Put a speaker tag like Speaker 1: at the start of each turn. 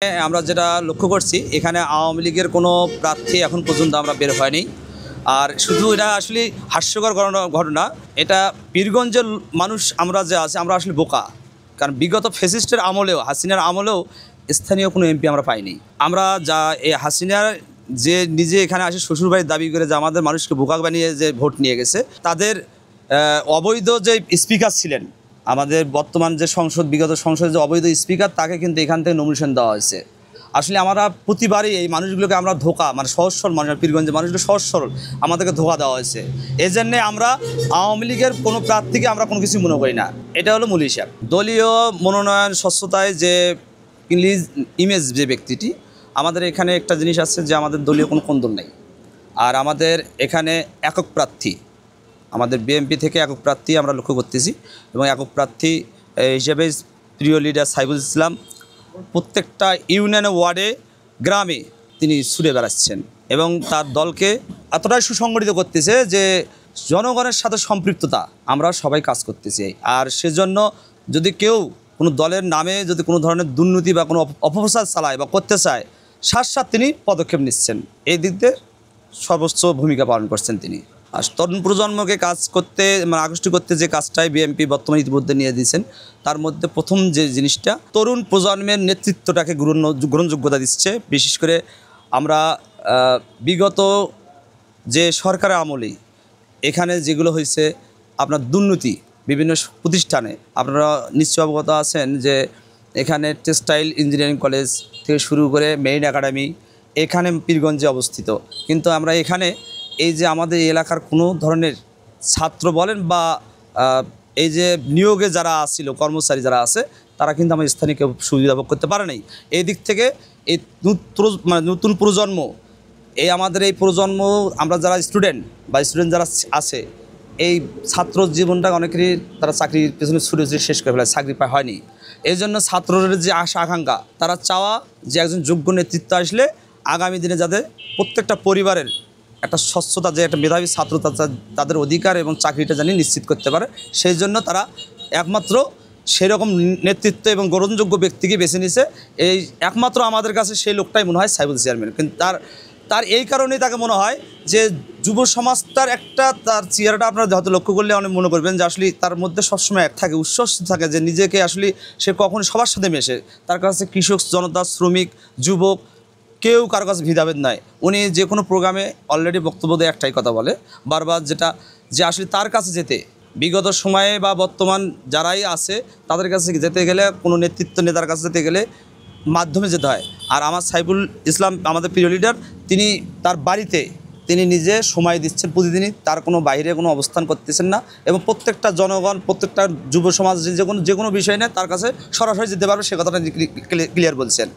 Speaker 1: আমরা যেটা লক্ষ্য করছি এখানে আওয়ামী লীগের কোনো প্রার্থী এখন পর্যন্ত আমরা বের হয়নি। আর শুধু এটা আসলে হাস্যকর ঘটনা। এটা পীরগঞ্জের মানুষ আমরা যে আছি আমরা আসলে বোকা, কারণ বিগত ফ্যাসিস্টের আমলেও হাসিনার আমলেও স্থানীয় কোনো এমপি আমরা পাইনি। আমরা যা এই হাসিনার যে নিজে এখানে আসে শ্বশুরবাড়ির দাবি করে যে আমাদের মানুষকে বোকা বানিয়ে যে ভোট নিয়ে গেছে, তাদের অবৈধ যে স্পিকার ছিলেন আমাদের বর্তমান যে বিগত সংসদের যে অবৈধ স্পিকার, তাকে কিন্তু এখান থেকে নমিনেশন দেওয়া হয়েছে। আসলে আমরা প্রতিবারই এই মানুষগুলোকে আমরা ধোকা, মানে সহজ সরল মানুষ, পীরগঞ্জের মানুষগুলো সহজ সরল, আমাদেরকে ধোকা দেওয়া হয়েছে। এই জন্যে আমরা আওয়ামী লীগের কোনো প্রার্থীকে আমরা কোনো কিছু মনে করি না। এটা হলো মূল হিসাব। দলীয় মনোনয়ন স্বচ্ছতায় যে ইমেজ যে ব্যক্তিটি, আমাদের এখানে একটা জিনিস আছে যে আমাদের দলীয় কোনো কোন্দল নেই। আর আমাদের এখানে একক প্রার্থী, আমাদের বিএনপি থেকে একক প্রার্থী আমরা লক্ষ্য করতেছি, এবং একক প্রার্থী হিসেবে প্রিয় লিডার সাইফুল ইসলাম প্রত্যেকটা ইউনিয়নে, ওয়ার্ডে, গ্রামে তিনি ছুটে বেড়াচ্ছেন এবং তার দলকে এতটাই সুসংগঠিত করতেছে যে জনগণের সাথে সম্পৃক্ততা আমরা সবাই কাজ করতেছি। আর সেজন্য যদি কেউ কোনো দলের নামে যদি কোনো ধরনের দুর্নীতি বা কোনো অপপ্রচার চালায় বা করতে চায়, সাথে তিনি পদক্ষেপ নিচ্ছেন। এই দিক দিয়ে সর্বোচ্চ ভূমিকা পালন করছেন তিনি। আর তরুণ প্রজন্মকে কাজ করতে, মানে আকৃষ্ট করতে যে কাজটাই বিএনপি বর্তমানে ইতিমধ্যে নিয়ে দিয়েছেন, তার মধ্যে প্রথম যে জিনিসটা তরুণ প্রজন্মের নেতৃত্বটাকে গ্রহণযোগ্যতা দিচ্ছে। বিশেষ করে আমরা বিগত যে সরকারের আমলেই এখানে যেগুলো হয়েছে আপনার দুর্নীতি বিভিন্ন প্রতিষ্ঠানে, আপনারা নিশ্চয় অবগত আছেন যে এখানে টেক্সটাইল ইঞ্জিনিয়ারিং কলেজ থেকে শুরু করে মেরিন একাডেমি এখানে পীরগঞ্জে অবস্থিত। কিন্তু আমরা এখানে এই যে আমাদের এলাকার কোনো ধরনের ছাত্র বলেন বা এই যে নিয়োগে যারা আসছিল, কর্মচারী যারা আছে, তারা কিন্তু আমার স্থানীয় কেউ সুবিধা ভোগ করতে পারে নাই। এই দিক থেকে এই নতুন প্রজন্ম, এই আমাদের এই প্রজন্ম, আমরা যারা স্টুডেন্ট যারা আছে, এই ছাত্র জীবনটা অনেকেরই তারা চাকরির পেছনে ছুটে শেষ করে ফেলে, চাকরি পায় হয়নি। এই জন্য ছাত্রদের যে আশা আকাঙ্ক্ষা, তারা চাওয়া যে একজন যোগ্য নেতৃত্ব আসলে আগামী দিনে যাতে প্রত্যেকটা পরিবারের একটা স্বচ্ছতা, যে একটা মেধাবী ছাত্র তাদের অধিকার এবং চাকরিটা জানি নিশ্চিত করতে পারে, সেই জন্য তারা একমাত্র সেরকম নেতৃত্ব এবং গ্রহণযোগ্য ব্যক্তিকে বেছে নিছে। এই একমাত্র আমাদের কাছে সেই লোকটাই মনে হয় সাইফুল চেয়ারম্যান। কিন্তু তার এই কারণেই তাকে মনে হয় যে যুব সমাজটার একটা, তার চেহারাটা আপনারা হয়তো লক্ষ্য করলে অনেক মনে করবেন যে আসলে তার মধ্যে সবসময় এক থাকে, উচ্ছ্বাস থাকে, যে নিজেকে আসলে সে কখনো সবার সাথে মেশে। তার কাছে কৃষক জনতা, শ্রমিক, যুবক কেউ কারো কাছে ভেদাভেদ নয়। উনি যে কোনো প্রোগ্রামে অলরেডি বক্তব্য দিয়ে একটাই কথা বলে বারবার, যেটা যে আসলে তার কাছে যেতে, বিগত সময়ে বা বর্তমান যারাই আছে তাদের কাছে যেতে গেলে, কোনো নেতার কাছে যেতে গেলে মাধ্যমে যেতে হয়। আর আমার সাইফুল ইসলাম, আমাদের প্রিয় লিডার, তিনি তার বাড়িতে তিনি নিজে সময় দিচ্ছেন প্রতিদিনই, তার কোনো বাইরে কোনো অবস্থান করতেছেন না, এবং প্রত্যেকটা জনগণ, প্রত্যেকটা যুব সমাজ যে কোনো বিষয় নিয়ে তার কাছে সরাসরি যেতে পারবে, সে কথাটা ক্লিয়ার বলছেন।